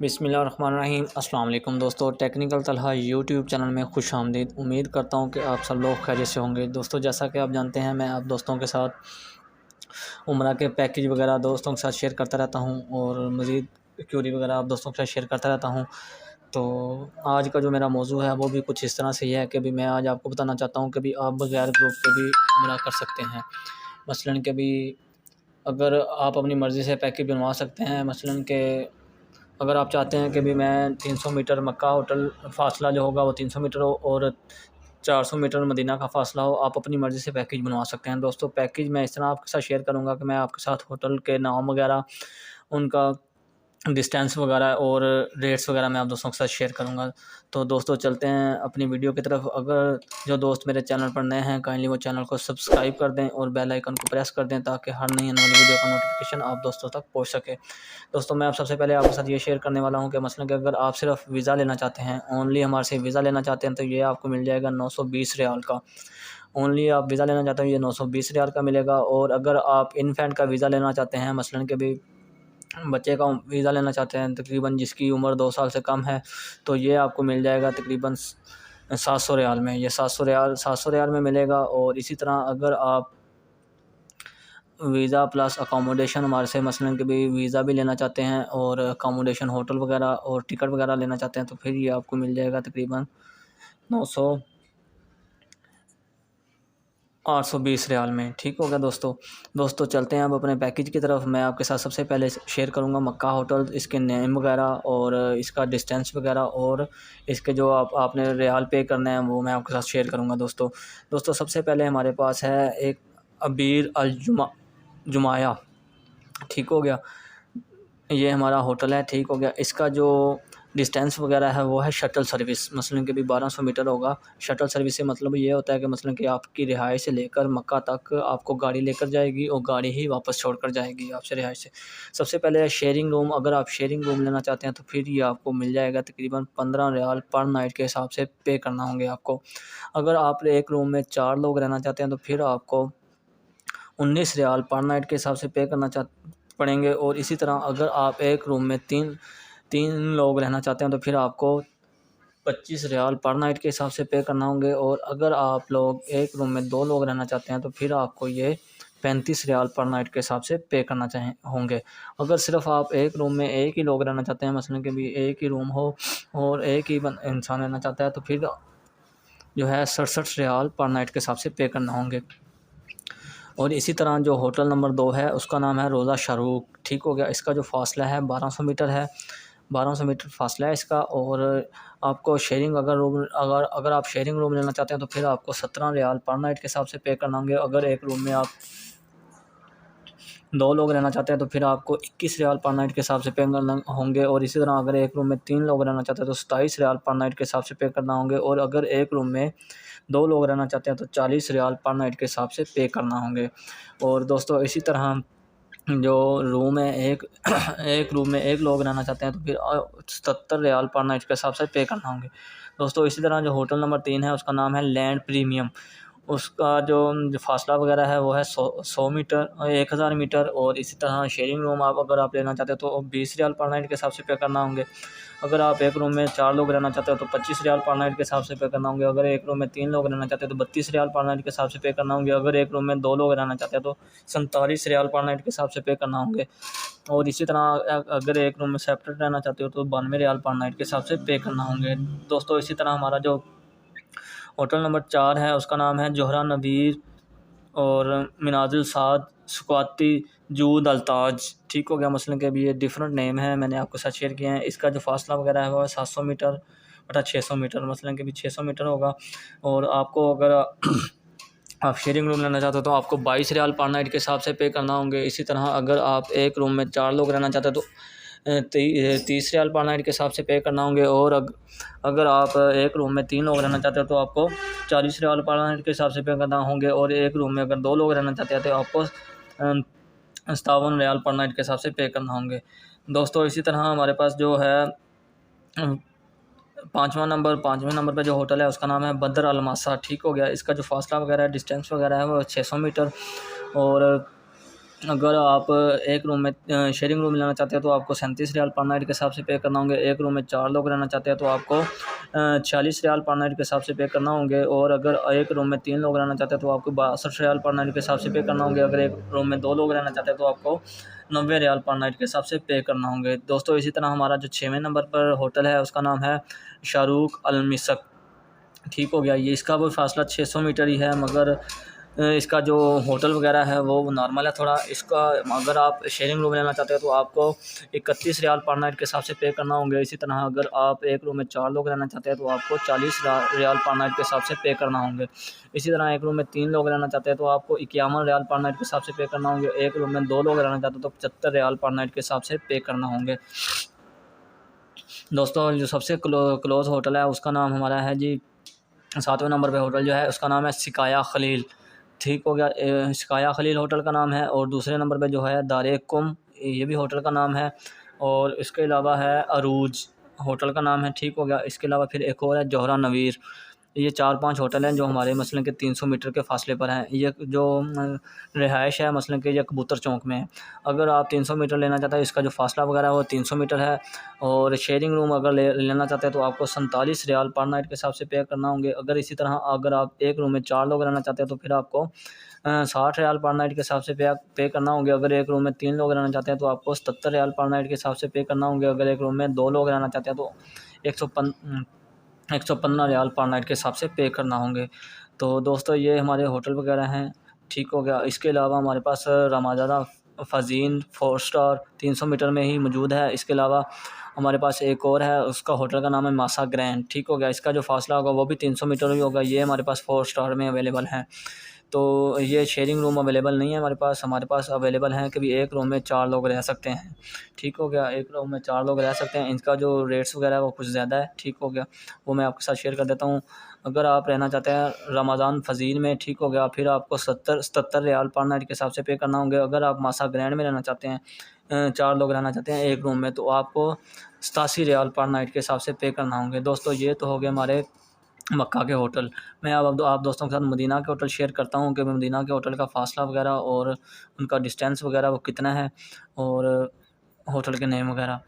बिस्मिल्लाहिर्रहमानिर्रहीम। अस्सलाम वालेकुम दोस्तों, टेक्निकल तलहा यूट्यूब चैनल में खुश आमदीद। उम्मीद करता हूँ कि आप सब लोग खैरियत से होंगे। दोस्तों, जैसा कि आप जानते हैं, मैं आप दोस्तों के साथ उम्रा के पैकेज वगैरह दोस्तों के साथ शेयर करता रहता हूँ और मज़ीद क्यूरी वगैरह आप दोस्तों के साथ शेयर करता रहता हूँ। तो आज का जो मेरा मौजू है वो भी कुछ इस तरह से ही है कि भी मैं आज आपको बताना चाहता हूँ कि भी आप बगैर ग्रुप के भी उम्रा कर सकते हैं। मसलन के भी अगर आप अपनी मर्ज़ी से पैकेज बनवा सकते हैं। मसलन के अगर आप चाहते हैं कि भी मैं 300 मीटर मक्का होटल फ़ासला जो होगा वो 300 मीटर हो और 400 मीटर मदीना का फ़ासला हो, आप अपनी मर्ज़ी से पैकेज बनवा सकते हैं। दोस्तों, पैकेज मैं इस तरह आपके साथ शेयर करूँगा कि मैं आपके साथ होटल के नाम वगैरह, उनका डिस्टेंस वगैरह और रेट्स वगैरह मैं आप दोस्तों के साथ शेयर करूँगा। तो दोस्तों, चलते हैं अपनी वीडियो की तरफ। अगर जो दोस्त मेरे चैनल पर नए हैं, काइंडली वो चैनल को सब्सक्राइब कर दें और बेल आइकन को प्रेस कर दें ताकि हर नई आने वाली वीडियो का नोटिफिकेशन आप दोस्तों तक पहुँच सके। दोस्तों, मैं आप सबसे पहले आपके साथ ये शेयर करने वाला हूँ कि मसलन कि अगर आप सिर्फ वीज़ा लेना चाहते हैं, ओनली हमारे से वीज़ा लेना चाहते हैं, तो ये आपको मिल जाएगा 920 रियाल का। ओनली आप वीज़ा लेना चाहते हैं, ये 920 रियाल का मिलेगा। और अगर आप इन्फेंट का वीज़ा लेना चाहते हैं, मसलन कि भी बच्चे का वीज़ा लेना चाहते हैं तकरीबन जिसकी उम्र 2 साल से कम है, तो ये आपको मिल जाएगा तकरीबन 700 रियाल में। ये 700 रियाल में मिलेगा। और इसी तरह अगर आप वीज़ा प्लस अकोमोडेशन हमारे से मसलन कि भी वीज़ा भी लेना चाहते हैं और अकोमोडेशन होटल वगैरह और टिकट वगैरह लेना चाहते हैं, तो फिर ये आपको मिल जाएगा तकरीबन 820 रियाल में। ठीक हो गया दोस्तों, चलते हैं अब अपने पैकेज की तरफ। मैं आपके साथ सबसे पहले शेयर करूंगा मक्का होटल, इसके नेम वगैरह और इसका डिस्टेंस वगैरह और इसके जो आपने रियाल पे करना है वो मैं आपके साथ शेयर करूंगा। दोस्तों, सबसे पहले हमारे पास है एक अबीर अल जुमाया। ठीक हो गया, ये हमारा होटल है। ठीक हो गया, इसका जो डिस्टेंस वगैरह है वो है शटल सर्विस। मसलन कि भी 1200 मीटर होगा। शटल सर्विस से मतलब ये होता है कि मसलन कि आपकी रिहाइश से लेकर मक्का तक आपको गाड़ी लेकर जाएगी और गाड़ी ही वापस छोड़ कर जाएगी आपसे रिहाइश से। सबसे पहले शेयरिंग रूम, अगर आप शेयरिंग रूम लेना चाहते हैं तो फिर ये आपको मिल जाएगा तकरीबन 15 रियाल पर नाइट के हिसाब से पे करना होंगे आपको। अगर आप एक रूम में 4 लोग रहना चाहते हैं तो फिर आपको 19 रियाल पर नाइट के हिसाब से पे करना पड़ेंगे। और इसी तरह अगर आप एक रूम में तीन लोग रहना चाहते हैं तो फिर आपको 25 रियाल पर नाइट के हिसाब से पे करना होंगे। और अगर आप लोग एक रूम में 2 लोग रहना चाहते हैं तो फिर आपको ये 35 रियाल पर नाइट के हिसाब से पे करना होंगे। अगर सिर्फ आप एक रूम में एक ही लोग रहना चाहते हैं, मसलन कि भी एक ही रूम हो और एक ही इंसान रहना चाहता है, तो फिर जो है 67 रियाल पर नाइट के हिसाब से पे करना होंगे। और इसी तरह जो होटल नंबर 2 है उसका नाम है रोज़ा शाहरुख। ठीक हो गया, इसका जो फ़ासला है 1200 मीटर है। 1200 मीटर फ़ासला है इसका। और आपको शेयरिंग अगर आप शेयरिंग रूम लेना चाहते हैं तो फिर आपको 17 रियाल पर नाइट के हिसाब से पे करना होंगे। अगर एक रूम में आप 2 लोग रहना चाहते हैं तो फिर आपको 21 रियाल पर नाइट के हिसाब से पे करना होंगे। और इसी तरह अगर एक रूम में 3 लोग रहना चाहते हैं तो 27 रियाल पर नाइट के हिसाब से पे करना होंगे। और अगर एक रूम में 2 लोग रहना चाहते हैं तो 40 रियाल पर नाइट के हिसाब से पे करना होंगे। और दोस्तों, इसी तरह जो रूम है एक रूम में एक लोग रहना चाहते हैं तो फिर 77 रियाल पर नाइट के हिसाब से पे करना होंगे। दोस्तों, इसी तरह जो होटल नंबर 3 है उसका नाम है लैंड प्रीमियम। उसका जो फ़ासला वगैरह है वो है 100 मीटर 1000 मीटर। और इसी तरह शेयरिंग रूम अगर आप लेना चाहते हैं तो 20 रियाल पर नाइट के हिसाब से पे करना होंगे। अगर आप एक रूम में 4 लोग रहना चाहते हो तो 25 रियाल पर नाइट के हिसाब से पे करना होंगे। अगर एक रूम में 3 लोग रहना चाहते हैं तो 32 रियाल पर नाइट के हिसाब से पे करना होंगे। अगर एक रूम में 2 लोग रहना चाहते हैं तो 47 रियाल पर नाइट के हिसाब से पे करना होंगे। और इसी तरह अगर एक रूम में सेपरेट रहना चाहते हो तो 92 रियाल पर नाइट के हिसाब से पे करना होंगे। दोस्तों, इसी तरह हमारा जो होटल नंबर 4 है उसका नाम है जोहरा नबीर और मिनाजुल साद सुकाती जूद अल्ताज। ठीक हो गया, मसलन के भी ये डिफरेंट नेम है, मैंने आपको साथ शेयर किया है। इसका जो फासला वगैरह है वो 700 मीटर बटा 600 मीटर, मसलन के भी 600 मीटर होगा। और आपको अगर आप शेयरिंग रूम लेना चाहते हो तो आपको 22 रियाल पर नाइट के हिसाब से पे करना होंगे। इसी तरह अगर आप एक रूम में 4 लोग रहना चाहते हो तो 30 रियाल पर नाइट के हिसाब से पे करना होंगे। और अगर आप एक रूम में 3 लोग रहना चाहते हो तो आपको 40 रियाल पर नाइट के हिसाब से पे करना होंगे। और एक रूम में अगर 2 लोग रहना चाहते हैं तो आपको 57 रियाल पर नाइट के हिसाब से पे करना होंगे। दोस्तों, इसी तरह हमारे पास जो है पाँचवें नंबर पे जो होटल है उसका नाम है बदर अलमासा। ठीक हो गया, इसका जो फासला वगैरह है डिस्टेंस वगैरह है वो 600 मीटर। और अगर आप एक रूम में शेयरिंग रूम लेना चाहते हैं तो आपको 37 रियाल पर नाइट के हिसाब से पे करना होंगे। एक रूम में 4 लोग रहना चाहते हैं तो आपको 46 रियाल पर नाइट के हिसाब से पे करना होंगे। और अगर एक रूम में 3 लोग रहना चाहते हैं तो आपको 62 रियाल पर नाइट के हिसाब से पे करना होंगे। अगर एक रूम में 2 लोग रहना चाहते हैं तो आपको 90 रियाल पर नाइट के हिसाब से पे करना होंगे। दोस्तों इसी तरह हमारा जो 6वें नंबर पर होटल है उसका नाम है शाहरुख अल मिसक। ठीक हो गया, ये इसका वो फासला 600 मीटर ही है, मगर इसका जो होटल वगैरह है वो नॉर्मल है थोड़ा। इसका अगर आप शेयरिंग रूम लेना चाहते हैं तो आपको 31 रियाल पर नाइट के हिसाब से पे करना होंगे। इसी तरह अगर आप एक रूम में 4 लोग रहना चाहते हैं तो आपको 40 रियाल पर नाइट के हिसाब से पे करना होंगे। इसी तरह एक रूम में 3 लोग रहना चाहते हैं तो आपको 51 रियाल पर नाइट के हिसाब से पे करना होंगे। एक रूम में 2 लोग रहना चाहते हैं तो 75 रियाल पर नाइट के हिसाब से पे करना होंगे। दोस्तों जो सबसे क्लोज़ होटल है उसका नाम हमारा है जी 7वें नंबर पे होटल जो है उसका नाम है सिकाया खलील। ठीक हो गया, सिकाया खलील होटल का नाम है। और दूसरे नंबर पे जो है दारे कुम, ये भी होटल का नाम है। और इसके अलावा है अरूज होटल का नाम है। ठीक हो गया, इसके अलावा फिर एक और है जोहरा नवीर। ये 4-5 होटल हैं जो हमारे मसलन के 300 मीटर के फासले पर हैं। ये जो रिहाइश है मसलन के ये कबूतर चौक में है। अगर आप 300 मीटर लेना चाहते हैं, इसका जो फासला वगैरह है वो 300 मीटर है। और शेयरिंग रूम अगर लेना चाहते हैं तो आपको 47 रियाल पर नाइट के हिसाब से पे करना होंगे। अगर इसी तरह अगर आप एक रूम में 4 लोग रहना चाहते हैं तो फिर आपको 60 रियाल पर नाइट के हिसाब से पे करना होंगे। अगर एक रूम में 3 लोग रहना चाहते हैं तो आपको 77 रियाल पर नाइट के हिसाब से पे करना होंगे। अगर एक रूम में 2 लोग रहना चाहते हैं तो 115 रियाल पर नाइट के हिसाब से पे करना होंगे। तो दोस्तों ये हमारे होटल वगैरह हैं। ठीक हो गया, इसके अलावा हमारे पास रमाजादा फ़ज़ीन 4 स्टार 300 मीटर में ही मौजूद है। इसके अलावा हमारे पास एक और है, उसका होटल का नाम है मासा ग्रैंड। ठीक हो गया, इसका जो फासला होगा वो भी 300 मीटर ही होगा। ये हमारे पास 4 स्टार में अवेलेबल है। तो ये शेयरिंग रूम अवेलेबल नहीं है हमारे पास अवेलेबल हैं कि भी एक रूम में 4 लोग रह सकते हैं। ठीक हो गया, एक रूम में 4 लोग रह सकते हैं। इनका जो रेट्स वगैरह है वो कुछ ज़्यादा है। ठीक हो गया, वो मैं आपके साथ शेयर कर देता हूँ। अगर आप रहना चाहते हैं रमज़ान फ़ज़ील में, ठीक हो गया, फिर आपको 77 रियाल पर नाइट के हिसाब से पे करना होंगे। अगर आप मासा ग्रैंड में रहना चाहते हैं, 4 लोग रहना चाहते हैं एक रूम में, तो आपको 87 रियाल पर नाइट के हिसाब से पे करना होंगे। दोस्तों ये तो हो गए हमारे मक्का के होटल। मैं अब आप दोस्तों के साथ मदीना के होटल शेयर करता हूँ कि मदीना के होटल का फ़ासला वगैरह और उनका डिस्टेंस वगैरह वो कितना है, और होटल के नेम वगैरह।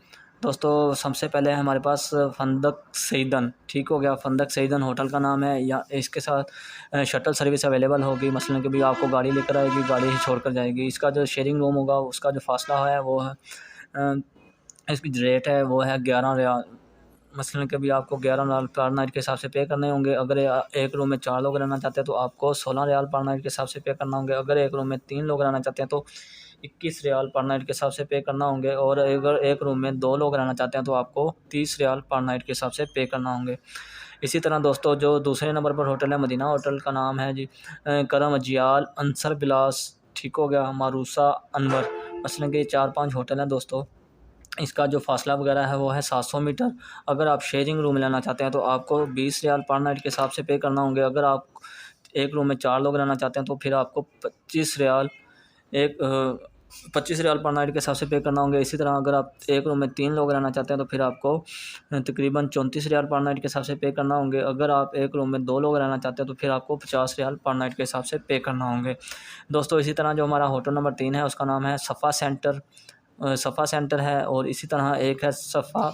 दोस्तों सबसे पहले है हमारे पास फंदक सईदन। ठीक हो गया, फंदक सईदन होटल का नाम है। या इसके साथ शटल सर्विस अवेलेबल होगी, मसलन कि भी आपको गाड़ी लेकर आएगी, गाड़ी ही छोड़ कर जाएगी। इसका जो शेयरिंग रूम होगा उसका जो फ़ासला है वो है इसकी रेट है वो है 11 रियाल। मसलन कि भी आपको 11 रियाल पर नाइट के हिसाब से पे करने होंगे। अगर एक रूम में 4 लोग रहना चाहते हैं तो आपको 16 रियाल पर नाइट के हिसाब से पे करना होंगे। अगर एक रूम में 3 लोग रहना चाहते हैं तो 21 रियाल पर नाइट के हिसाब से पे करना होंगे। और अगर एक रूम में 2 लोग रहना चाहते हैं तो आपको 30 रियाल पर नाइट के हिसाब से पे करना होंगे। इसी तरह दोस्तों जो दूसरे नंबर पर होटल है मदीना होटल का नाम है जी करम अजियाल अंसर बिलास। ठीक हो गया, मारूसा अनवर। मसलन कि 4-5 होटल हैं दोस्तों। इसका जो फ़ासला वगैरह है वो है 700 मीटर। अगर आप शेयरिंग रूम लेना चाहते हैं तो आपको 20 रियाल पर नाइट के हिसाब से पे करना होंगे। अगर आप एक रूम में 4 लोग रहना चाहते हैं तो फिर आपको 25 रियाल पर नाइट के हिसाब से पे करना होंगे। इसी तरह अगर आप एक रूम में 3 लोग रहना चाहते हैं तो फिर आपको तकरीबन 34 रियाल पर नाइट के हिसाब से पे करना होंगे। अगर आप एक रूम में 2 लोग रहना चाहते हैं तो फिर आपको 50 रियाल पर नाइट के हिसाब से पे करना होंगे। दोस्तों इसी तरह जो हमारा होटल नंबर 3 है उसका नाम है सफ़ा सेंटर है। और इसी तरह एक है सफ़ा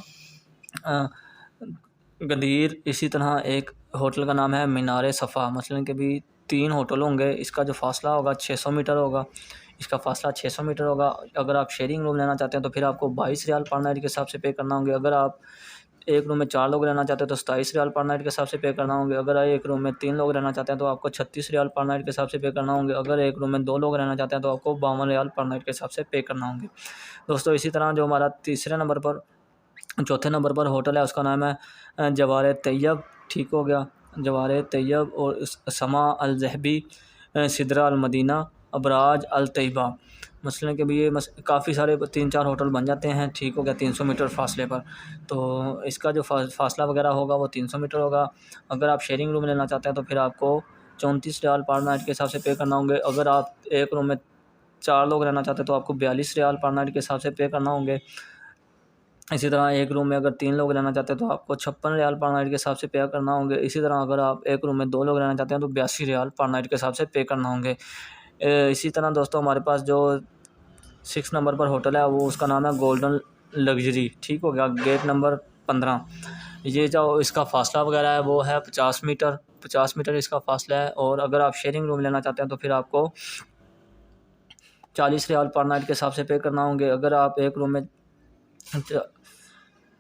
गदीर। इसी तरह एक होटल का नाम है मीनार सफ़ा। मसलन के भी 3 होटल होंगे। इसका जो फ़ासला होगा 600 मीटर होगा। इसका फ़ासला 600 मीटर होगा। अगर आप शेयरिंग रूम लेना चाहते हैं तो फिर आपको 22 रियाल पर नाइट के हिसाब से पे करना होंगे। अगर आप एक रूम में 4 लोग रहना चाहते हैं तो 27 रियाल पर नाइट के हिसाब से पे करना होंगे। अगर एक रूम में 3 लोग रहना चाहते हैं तो आपको 36 रियाल पर नाइट के हिसाब से पे करना होंगे। अगर एक रूम में 2 लोग रहना चाहते हैं तो आपको 52 रियाल पर नाइट के हिसाब से पे करना होंगे। दोस्तों इसी तरह जो हमारा चौथे नंबर पर होटल है उसका नाम है जवार तैयब। ठीक हो गया, जवार तैयब और समा अल जहबी, सिदरा अल मदीना, अबराज अल तैयबा। मसलन के भी ये काफ़ी सारे 3-4 होटल बन जाते हैं। ठीक हो गया, 300 मीटर फासले पर। तो इसका जो फासला वगैरह होगा वो 300 मीटर होगा। अगर आप शेयरिंग रूम लेना चाहते हैं तो फिर आपको 34 रियाल पर नाइट के हिसाब से पे करना होंगे। अगर आप एक रूम में 4 लोग रहना चाहते हैं तो आपको 42 रियाल पर नाइट के हिसाब से पे करना होंगे। इसी तरह एक रूम में अगर 3 लोग रहना चाहते हैं तो आपको 56 रियाल पर नाइट के हिसाब से पे करना होंगे। इसी तरह अगर आप एक रूम में 2 लोग रहना चाहते हैं तो 82 रियाल पर नाइट के हिसाब से पे करना होंगे। इसी तरह दोस्तों हमारे पास जो 6 नंबर पर होटल है, वो उसका नाम है गोल्डन लग्जरी। ठीक हो गया, गेट नंबर 15। ये जो इसका फ़ासला वगैरह है वो है 50 मीटर इसका फ़ासला है। और अगर आप शेयरिंग रूम लेना चाहते हैं तो फिर आपको 40 रियाल पर नाइट के हिसाब से पे करना होंगे। अगर आप एक रूम में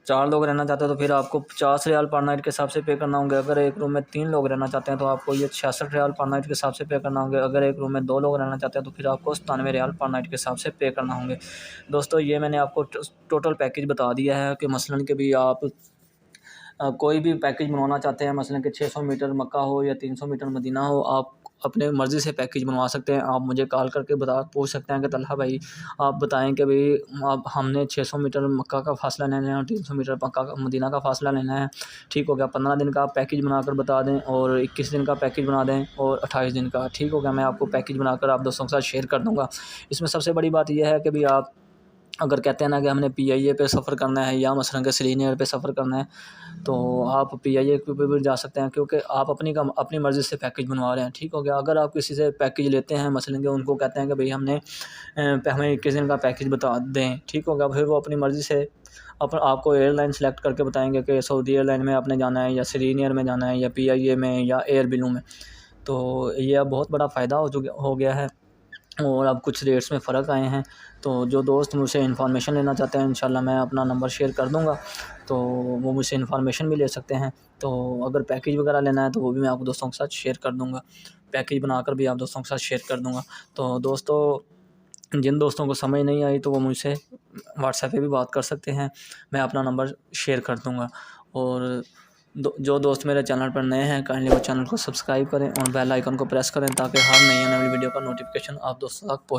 4 लोग रहना चाहते हैं तो फिर आपको 50 रियाल पर नाइट के हिसाब से पे करना होंगे। अगर एक रूम में 3 लोग रहना चाहते हैं तो आपको ये 66 रियाल पर नाइट के हिसाब से पे करना होंगे। अगर एक रूम में 2 लोग रहना चाहते हैं तो फिर आपको 97 रियाल पर नाइट के हिसाब से पे करना होंगे। दोस्तों ये मैंने आपको टोटल पैकेज बता दिया है कि मसलन के भी आप कोई भी पैकेज बनवाना चाहते हैं, मसलन कि 600 मीटर मक्का हो या 300 मीटर मदीना हो, आप अपने मर्ज़ी से पैकेज बनवा सकते हैं। आप मुझे कॉल करके पूछ सकते हैं कि तलहा भाई आप बताएं कि भाई आप हमने 600 मीटर मक्का का फ़ासला लेना है और 300 मीटर मक्का का मदीना का फ़ासला लेना है। ठीक हो गया, 15 दिन का आप पैकेज बनाकर बता दें और 21 दिन का पैकेज बना दें और 28 दिन का। ठीक हो गया, मैं आपको पैकेज बनाकर आप दोस्तों के साथ शेयर कर दूँगा। इसमें सबसे बड़ी बात यह है कि भाई आप अगर कहते हैं ना कि हमने PIA पे सफ़र करना है या मसलन के श्रीनगर पे सफ़र करना है तो आप PIA पे भी जा सकते हैं, क्योंकि आप अपनी मर्ज़ी से पैकेज बनवा रहे हैं। ठीक हो गया, अगर आप किसी से पैकेज लेते हैं मसलन के उनको कहते हैं कि भाई हमें 21 दिन का पैकेज बता दें। ठीक हो गया, फिर वो अपनी मर्ज़ी से आपको एयरलाइन सेलेक्ट करके बताएंगे कि सऊदी एयरलाइन में आपने जाना है या श्रीनगर में जाना है या PIA में या एयर बिलू में। तो ये अब बहुत बड़ा फ़ायदा हो गया है और अब कुछ रेट्स में फ़र्क आए हैं। तो जो दोस्त मुझसे इन्फॉर्मेशन लेना चाहते हैं इंशाल्लाह मैं अपना नंबर शेयर कर दूँगा, तो वो मुझसे इन्फॉर्मेशन भी ले सकते हैं। तो अगर पैकेज वगैरह लेना है तो वो भी मैं आपको दोस्तों के साथ शेयर कर दूँगा, पैकेज बनाकर भी आप दोस्तों के साथ शेयर कर दूँगा। तो दोस्तों जिन दोस्तों को समझ नहीं आई तो वो मुझसे व्हाट्सएप पे भी बात कर सकते हैं, मैं अपना नंबर शेयर कर दूँगा। और जो दोस्त मेरे चैनल पर नए हैं काइंडली वो चैनल को सब्सक्राइब करें और बेल आइकन को प्रेस करें ताकि हर नई आने वाली वीडियो का नोटिफिकेशन आप दोस्तों तक पहुँच